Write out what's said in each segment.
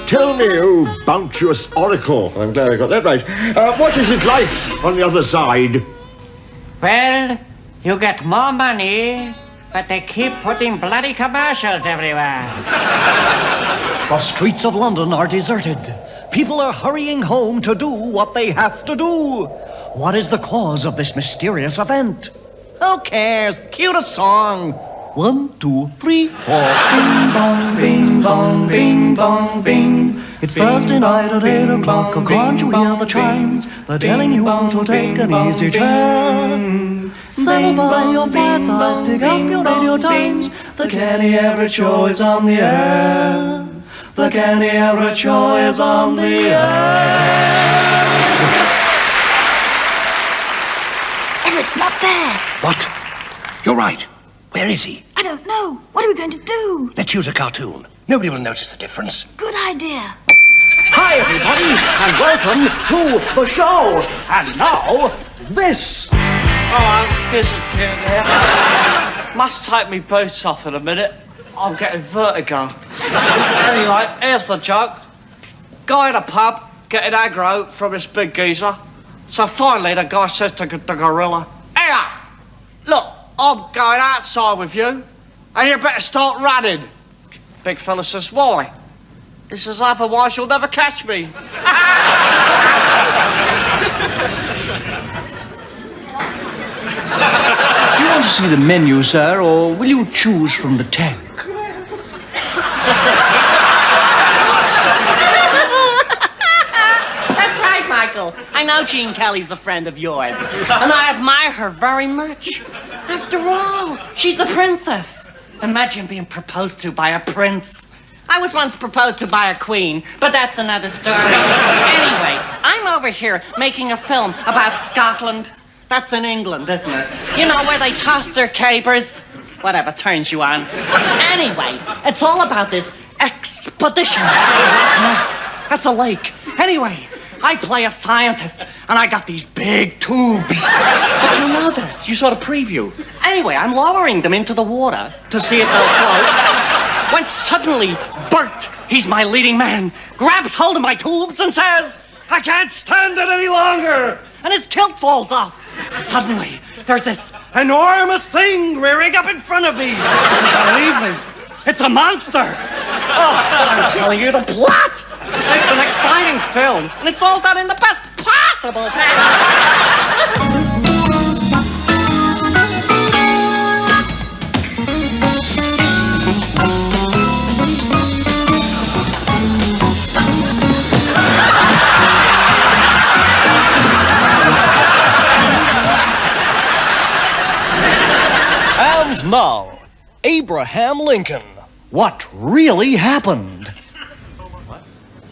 Tell me, oh bounteous oracle, I'm glad I got that right. What is it like on the other side? Well, you get more money, but they keep putting bloody commercials everywhere. The streets of London are deserted. People are hurrying home to do what they have to do. What is the cause of this mysterious event? Who cares? Cue the song. 1, 2, 3, 4. Bing bong, bing bong, bing bong, bing. It's Thursday night at 8 o'clock. Can't you hear the chimes? They're telling you to take an easy chair. Settle by your fireside, pick up your radio times. The Kenny Everett Show is on the air. The Kenny Everett Show is on the air. Everett's not there. What? You're right. Where is he? I don't know. What are we going to do? Let's use a cartoon. Nobody will notice the difference. Good idea. Hi, everybody, and welcome to the show. And now, this. Oh, here's a kid here. Must take me boots off in a minute. I'm getting vertigo. Anyway, here's the joke. Guy in a pub getting aggro from this big geezer. So finally the guy says to the gorilla, "Here, look, I'm going outside with you, and you better start running." Big fella says, "Why?" He says, "Otherwise you'll never catch me." Do you want to see the menu, sir, or will you choose from the tank? That's right, Michael. I know Jean Kelly's a friend of yours, and I admire her very much. After all, she's the princess. Imagine being proposed to by a prince. I was once proposed to by a queen, but that's another story. Anyway, I'm over here making a film about Scotland. That's in England, isn't it? You know, where they toss their capers. Whatever turns you on. Anyway, it's all about this expedition. Yes, that's a lake. Anyway, I play a scientist, and I got these big tubes. But you know that. You saw the preview. Anyway, I'm lowering them into the water to see if they'll float. When suddenly, Bert, he's my leading man, grabs hold of my tubes and says, "I can't stand it any longer." And his kilt falls off. Suddenly, there's this enormous thing rearing up in front of me. Believe me, it's a monster. Oh, I'm telling you the plot. It's an exciting film, and it's all done in the best possible way. And now, Abraham Lincoln. What really happened?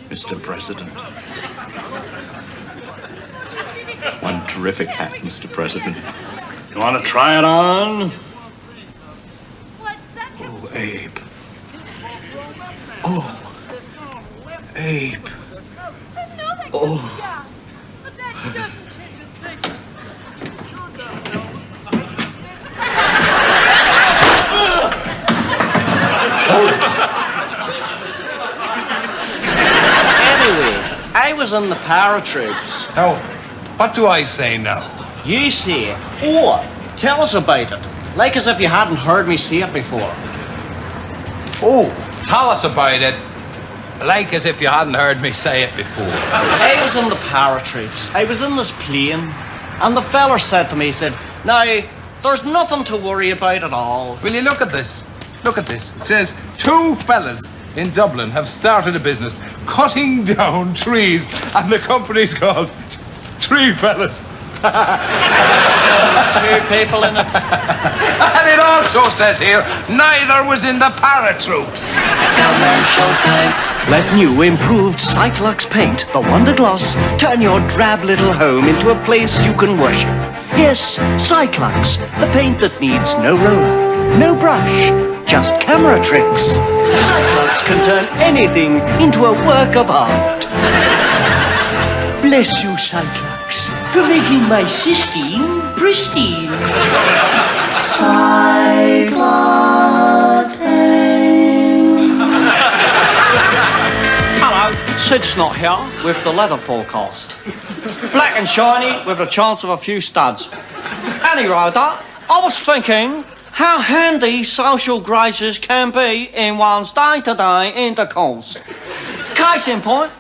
Mr. President. One terrific hat, Mr. President. You want to try it on? Oh, Abe. Oh, Abe. Oh. Anyway, I was in the paratroops. Now, what do I say now? You see it. Or tell us about it. Like as if you hadn't heard me say it before. Oh, tell us about it. Like as if you hadn't heard me say it before. I was in the paratroops. I was in this plane. And the feller said to me, he said, "Now, there's nothing to worry about at all." Will you look at this? Look at this. It says, 2 fellas in Dublin have started a business cutting down trees, and the company's called Tree Fellas. 2 people in it. And it also says here, neither was in the paratroops. Now now showtime. Let new improved Cyclox paint, the Wonder Gloss, turn your drab little home into a place you can worship. Yes, Cyclox, the paint that needs no roller, no brush, just camera tricks. Cyclox can turn anything into a work of art. Bless you, Cyclox, for making my Sistine pristine. Cyclox paint. Hello. Sid's not here with the leather forecast. Black and shiny with a chance of a few studs. Anyway, I was thinking how handy social graces can be in one's day-to-day intercourse. Case in point,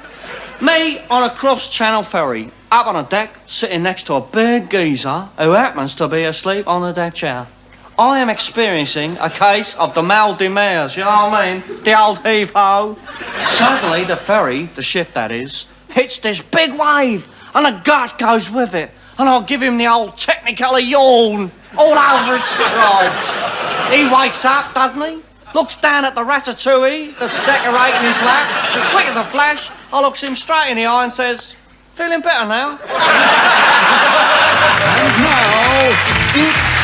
me on a cross-channel ferry, up on a deck, sitting next to a big geezer who happens to be asleep on the deck chair. I am experiencing a case of the mal de mers, you know what I mean? The old heave-ho. Suddenly, the ferry, the ship that is, hits this big wave, and a gut goes with it. And I'll give him the old technicolor yawn all over his strides. He wakes up, doesn't he? Looks down at the ratatouille that's decorating his lap. Quick as a flash, I looks him straight in the eye and says, "Feeling better now?" And now, it's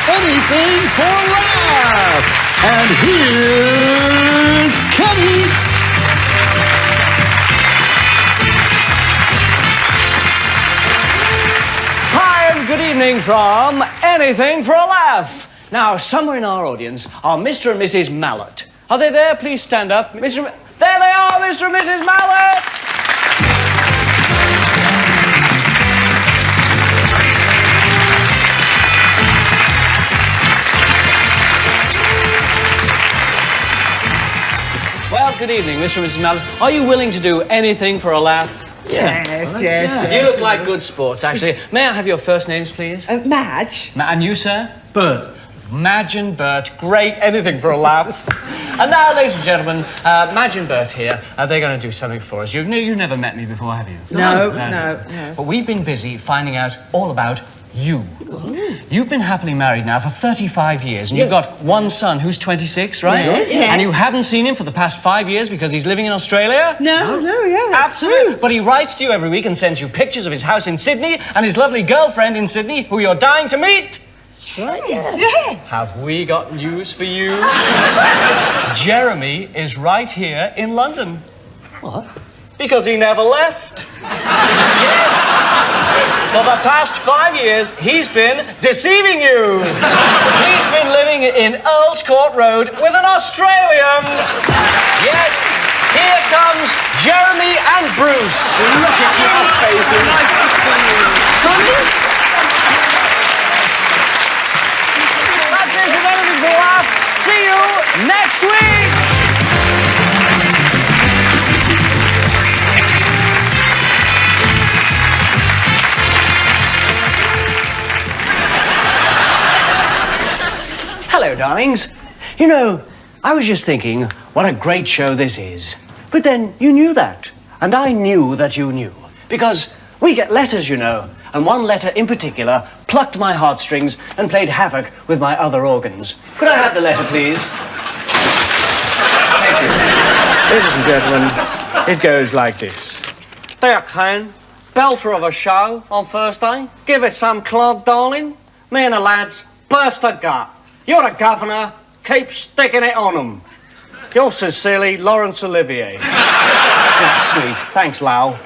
Anything for a Laugh! And here's Kenny! Hi and good evening from Anything for a Laugh. Now, somewhere in our audience are Mr. and Mrs. Mallet. Are they there? Please stand up. There they are, Mr. and Mrs. Mallet! Well, good evening, Mr. and Mrs. Mallet. Are you willing to do anything for a laugh? Yes. You look like good sports, actually. May I have your first names, please? Madge. And you, sir? Bert. Madge and Bert. Great. Anything for a laugh. And now, ladies and gentlemen, Madge and Bert here, they're going to do something for us. You've never met me before, have you? No. But we've been busy finding out all about you. You've been happily married now for 35 years, and you've got one son who's 26, right? Yeah. And you haven't seen him for the past 5 years because he's living in Australia? No, that's Absolutely. true. But he writes to you every week and sends you pictures of his house in Sydney and his lovely girlfriend in Sydney, who you're dying to meet. Right, yeah. Have we got news for you? Jeremy is right here in London. What? Because he never left. Yes! For the past 5 years, he's been deceiving you. He's been living in Earl's Court Road with an Australian. Yes, here comes Jeremy and Bruce. Look at your faces. That's it for Anything for a Laugh. See you next week. Hello, darlings. You know, I was just thinking what a great show this is. But then you knew that, and I knew that you knew. Because we get letters, you know, and one letter in particular plucked my heartstrings and played havoc with my other organs. Could I have the letter, please? Thank you. Ladies and gentlemen, it goes like this. There, Ken. Belter of a show on Thursday. Give it some clog, darling. Me and the lads burst a gut. You're the governor. Keep sticking it on 'em. Yours sincerely, Laurence Olivier. That's sweet. Thanks, Lau.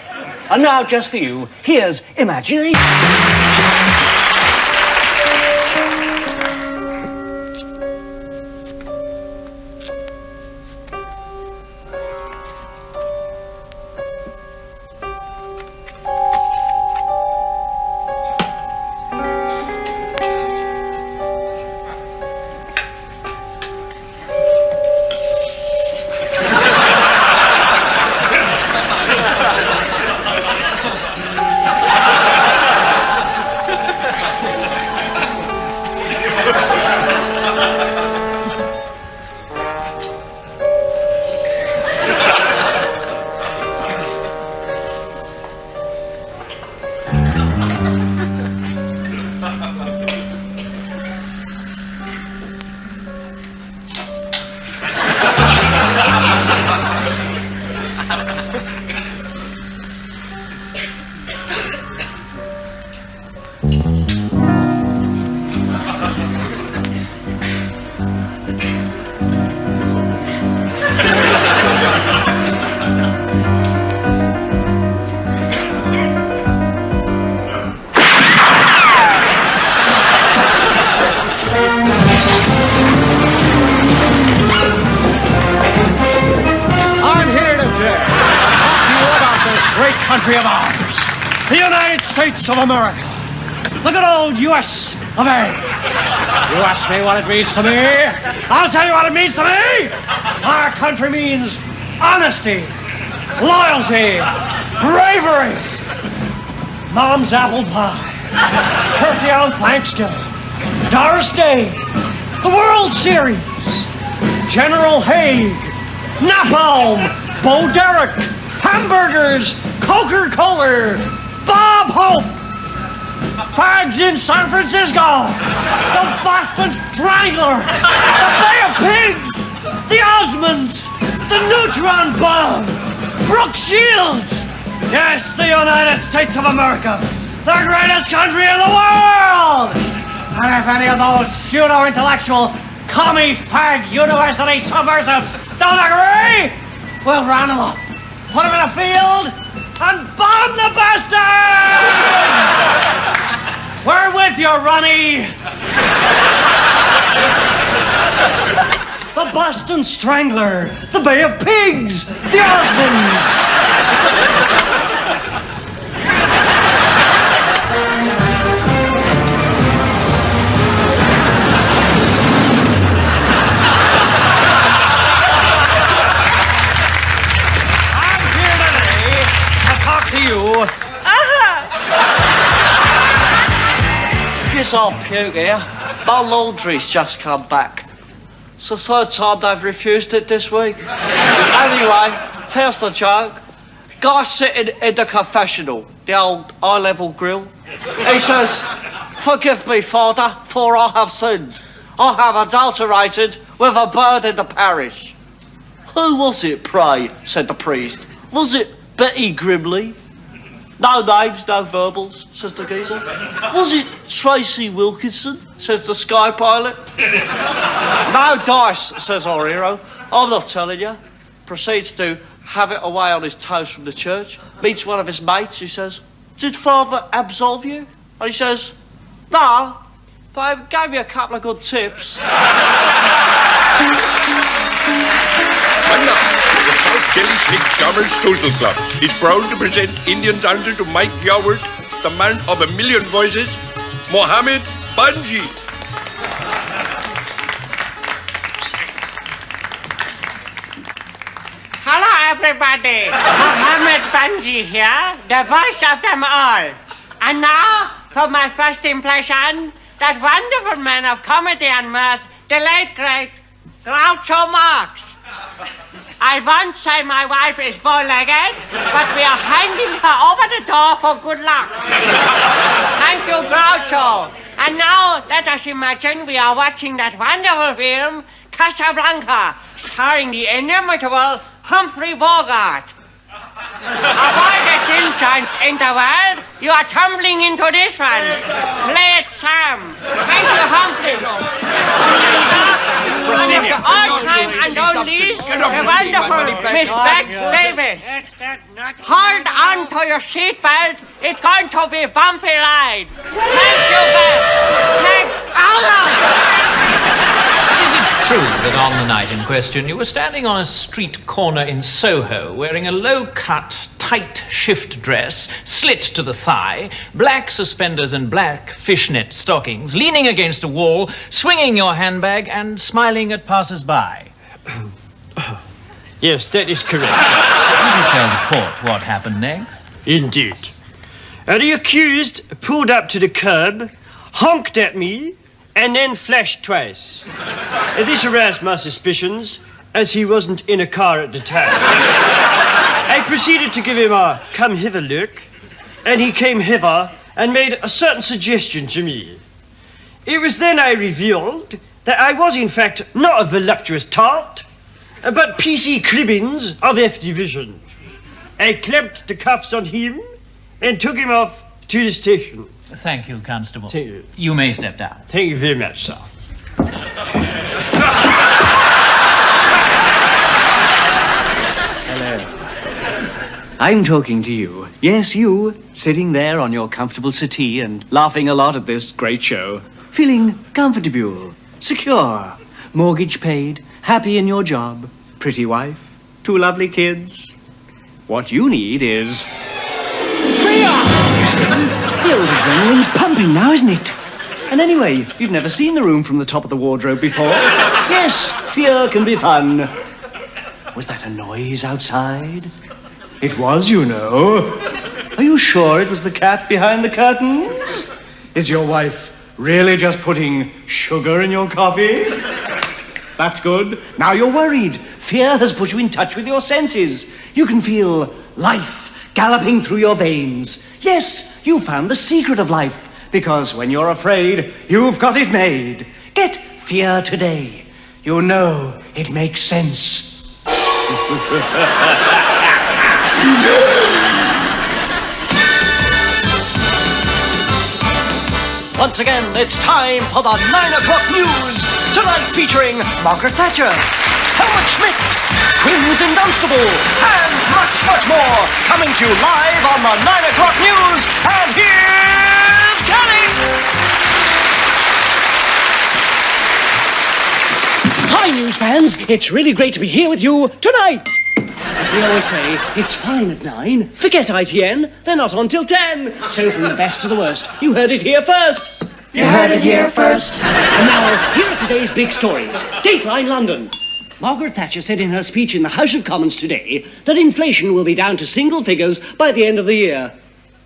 And now, just for you, here's Imagination. great country of ours, the United States of America. The good old U.S. of A. You ask me what it means to me, I'll tell you what it means to me. Our country means honesty, loyalty, bravery, Mom's apple pie, turkey on Thanksgiving, Doris Day, the World Series, General Haig, Napalm, Bo Derek, hamburgers, Coca-Cola, Bob Hope, fags in San Francisco, the Boston Strangler, the Bay of Pigs, the Osmonds, the Neutron Bomb, Brooke Shields. Yes, the United States of America, the greatest country in the world. And if any of those pseudo-intellectual, commie-fag university subversives don't agree, we'll round them up, put them in a field, and bomb the bastards! We're with you, Ronnie! The Boston Strangler, the Bay of Pigs, the Osmonds! Guess I'll puke here. My laundry's just come back. It's the third time they've refused it this week. Anyway, here's the joke. Guy sitting in the confessional, the old eye-level grill. He says, "Forgive me, Father, for I have sinned. I have adulterated with a bird in the parish." "Who was it, pray?" said the priest. "Was it Betty Grimley?" "No names, no verbals," says the geezer. "Was it Tracy Wilkinson?" says the sky pilot. "No dice," says our hero. "I'm not telling you." Proceeds to have it away on his toast from the church. Meets one of his mates who says, "Did Father absolve you?" And he says, "No, but he gave me a couple of good tips." And now, the South Kelly Slick Jammers Social Club is proud to present Indian's answer to Mike Howard, the man of a million voices, Mohammed Banji. Hello, everybody. Mohammed Banji here, the voice of them all. And now, for my first impression, that wonderful man of comedy and mirth, the late great Groucho Marx. I won't say my wife is bow-legged, but we are handing her over the door for good luck. Thank you, Groucho. And now, let us imagine we are watching that wonderful film, Casablanca, starring the inimitable Humphrey Bogart. Avoid the gin joints in the world. You are tumbling into this one. Play it, Sam. Thank you, Humphrey. To all time and all least, the wonderful Miss Beck Davis. Hold on to your seatbelt. It's going to be a bumpy ride. Thank you, Beck. Thank Allah. Is it true that on the night in question you were standing on a street corner in Soho wearing a low-cut, tight shift dress, slit to the thigh, black suspenders and black fishnet stockings, leaning against a wall, swinging your handbag and smiling at passers-by? Yes, that is correct, sir. Will you tell the court what happened next? Indeed. The accused pulled up to the curb, honked at me, and then flashed twice. This aroused my suspicions, as he wasn't in a car at the time. I proceeded to give him a come-hither look, and he came hither and made a certain suggestion to me. It was then I revealed that I was, in fact, not a voluptuous tart, but P.C. Cribbins of F Division. I clamped the cuffs on him and took him off to the station. Thank you, Constable. Thank you. You may step down. Thank you very much, sir. Hello. I'm talking to you. Yes, you, sitting there on your comfortable settee and laughing a lot at this great show. Feeling comfortable, secure, mortgage paid, happy in your job, pretty wife, 2 lovely kids. What you need is See? The old adrenaline's pumping now, isn't it? And anyway, you've never seen the room from the top of the wardrobe before. Yes, fear can be fun. Was that a noise outside? It was, you know. Are you sure it was the cat behind the curtains? Is your wife really just putting sugar in your coffee? That's good. Now you're worried. Fear has put you in touch with your senses. You can feel life galloping through your veins. Yes, you found the secret of life. Because when you're afraid, you've got it made. Get fear today. You know it makes sense. Once again, it's time for the 9 o'clock news. Tonight featuring Margaret Thatcher, Helmut Schmidt, Quinns in Dunstable, and much, much more. Coming to you live on the 9 o'clock news. And here's Kelly. Hi, news fans. It's really great to be here with you tonight. As we always say, it's fine at 9. Forget ITN. They're not on till 10. So from the best to the worst, you heard it here first. You heard it here first. And now, here are today's big stories. Dateline London. Margaret Thatcher said in her speech in the House of Commons today that inflation will be down to single figures by the end of the year.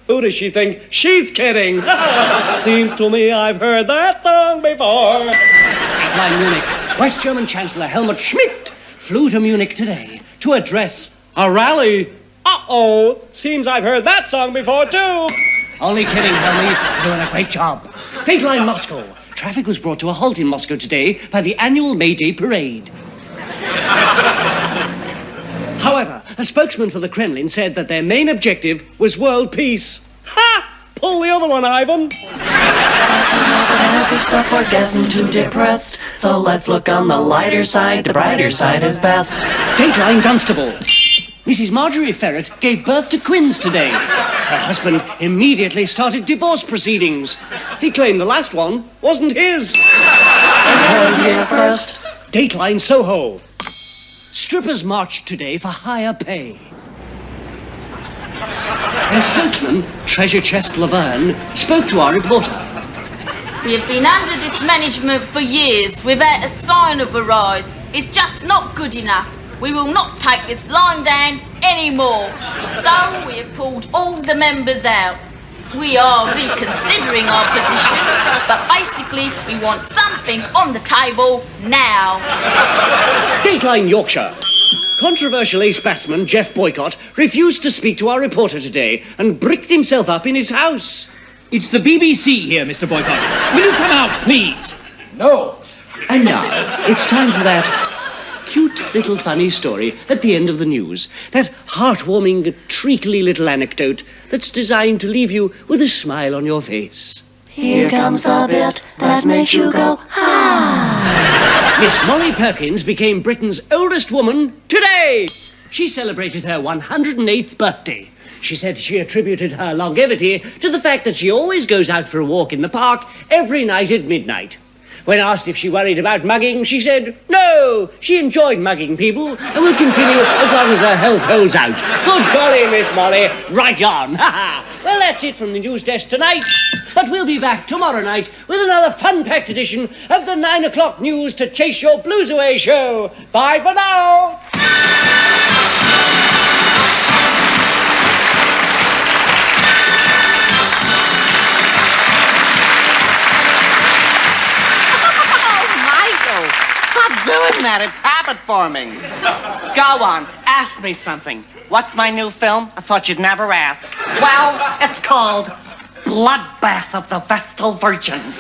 Who does she think? She's kidding. Seems to me I've heard that song before. Dateline Munich. West German Chancellor Helmut Schmidt flew to Munich today to address a rally. Uh-oh, seems I've heard that song before too. Only kidding, Helmy. You're doing a great job. Dateline Moscow. Traffic was brought to a halt in Moscow today by the annual May Day parade. However, a spokesman for the Kremlin said that their main objective was world peace. Ha! Pull the other one, Ivan. That's enough of the heavy stuff, we're getting too depressed. So let's look on the lighter side, the brighter side is best. Dateline Dunstable. Mrs. Marjorie Ferret gave birth to Quinns today. Her husband immediately started divorce proceedings. He claimed the last one wasn't his. Here first. Dateline Soho. Strippers marched today for higher pay. Their spokesman, Treasure Chest Laverne, spoke to our reporter. We have been under this management for years without a sign of a rise. It's just not good enough. We will not take this line down anymore. So we have pulled all the members out. We are reconsidering our position, but basically we want something on the table now. Dateline Yorkshire. Controversial ace batsman Jeff Boycott refused to speak to our reporter today and bricked himself up in his house. It's the BBC here, Mr. Boycott. Will you come out, please? No. And now, it's time for that cute little funny story at the end of the news. That heartwarming, treacly little anecdote that's designed to leave you with a smile on your face. Here comes the bit that makes you go, ah. Miss Molly Perkins became Britain's oldest woman today. She celebrated her 108th birthday. She said she attributed her longevity to the fact that she always goes out for a walk in the park every night at midnight. When asked if she worried about mugging, she said no, she enjoyed mugging people and will continue as long as her health holds out. Good golly, Miss Molly, right on. Well, that's it from the news desk tonight, but we'll be back tomorrow night with another fun-packed edition of the 9 o'clock news to chase your blues away show. Bye for now. Stop doing that, it's habit forming. Go on, ask me something. What's my new film? I thought you'd never ask. Well, it's called Bloodbath of the Vestal Virgins.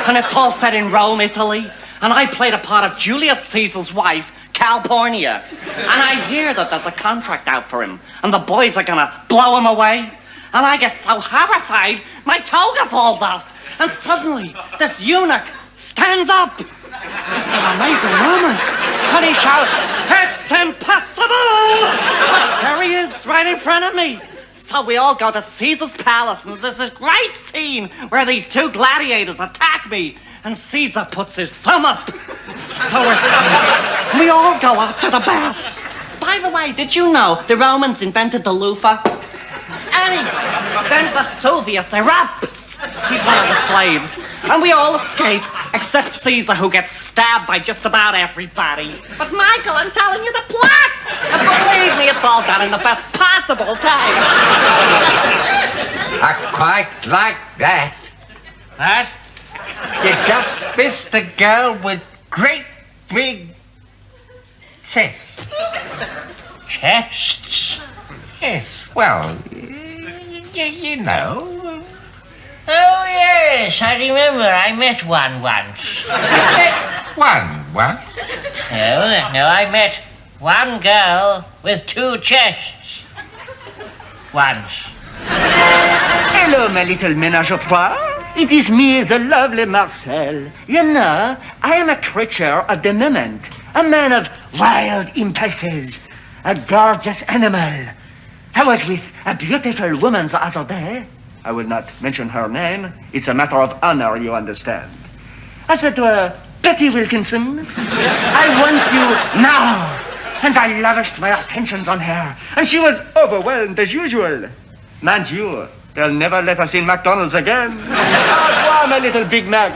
And it's all set in Rome, Italy. And I played a part of Julius Caesar's wife, Calpurnia. And I hear that there's a contract out for him. And the boys are gonna blow him away. And I get so horrified, my toga falls off. And suddenly, this eunuch stands up. It's an amazing moment. And he shouts, "It's impossible!" But there he is, right in front of me. So we all go to Caesar's palace, and there's this great scene where these two gladiators attack me, and Caesar puts his thumb up. So we're saved. We all go off to the baths. By the way, did you know the Romans invented the loofah? many. Then Vesuvius erupts. He's one of the slaves. And we all escape, except Caesar, who gets stabbed by just about everybody. But Michael, I'm telling you the plot. And believe me, it's all done in the best possible time. I quite like that. What? You just missed a girl with great big chests. Chests? Yes, well, you know. Oh, yes, I remember. I met one once. One? No, I met one girl with 2 chests. Once. Hello, my little ménage à trois. It is me, the lovely Marcel. You know, I am a creature of the moment, a man of wild impulses, a gorgeous animal. I was with a beautiful woman the other day. I will not mention her name. It's a matter of honor, you understand. I said to her, Betty Wilkinson, I want you now. And I lavished my attentions on her, and she was overwhelmed as usual. Mind you, they'll never let us in McDonald's again. Au revoir, my little Big Macs.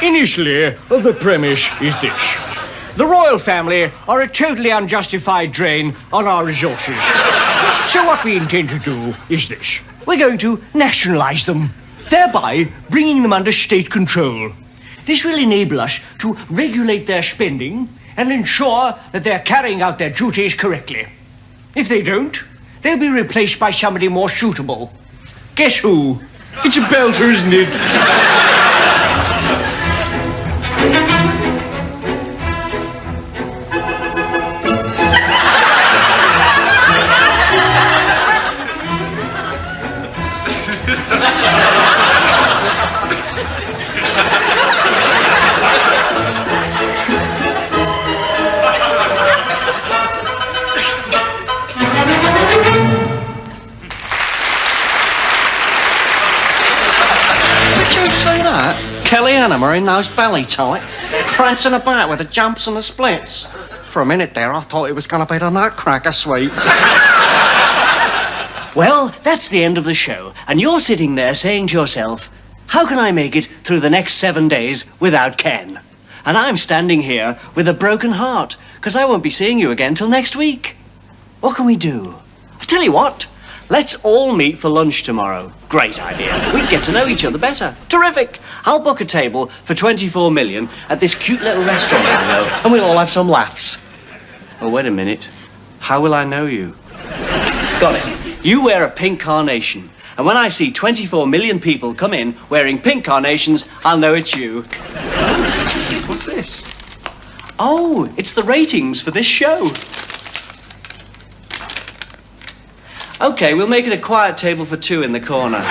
Initially, the premise is this. The royal family are a totally unjustified drain on our resources. So what we intend to do is this. We're going to nationalize them, thereby bringing them under state control. This will enable us to regulate their spending and ensure that they're carrying out their duties correctly. If they don't, they'll be replaced by somebody more suitable. Guess who? It's a belter, isn't it? Kelly and him are in those belly tights, prancing about with the jumps and the splits. For a minute there, I thought it was going to be the Nutcracker suite. Well, that's the end of the show, and you're sitting there saying to yourself, how can I make it through the next 7 days without Ken? And I'm standing here with a broken heart, because I won't be seeing you again till next week. What can we do? I tell you what, let's all meet for lunch tomorrow. Great idea. We can get to know each other better. Terrific. I'll book a table for 24 million at this cute little restaurant I know, and we'll all have some laughs. Oh, wait a minute. How will I know you? Got it. You wear a pink carnation, and when I see 24 million people come in wearing pink carnations, I'll know it's you. What's this? Oh, it's the ratings for this show. Okay, we'll make it a quiet table for 2 in the corner.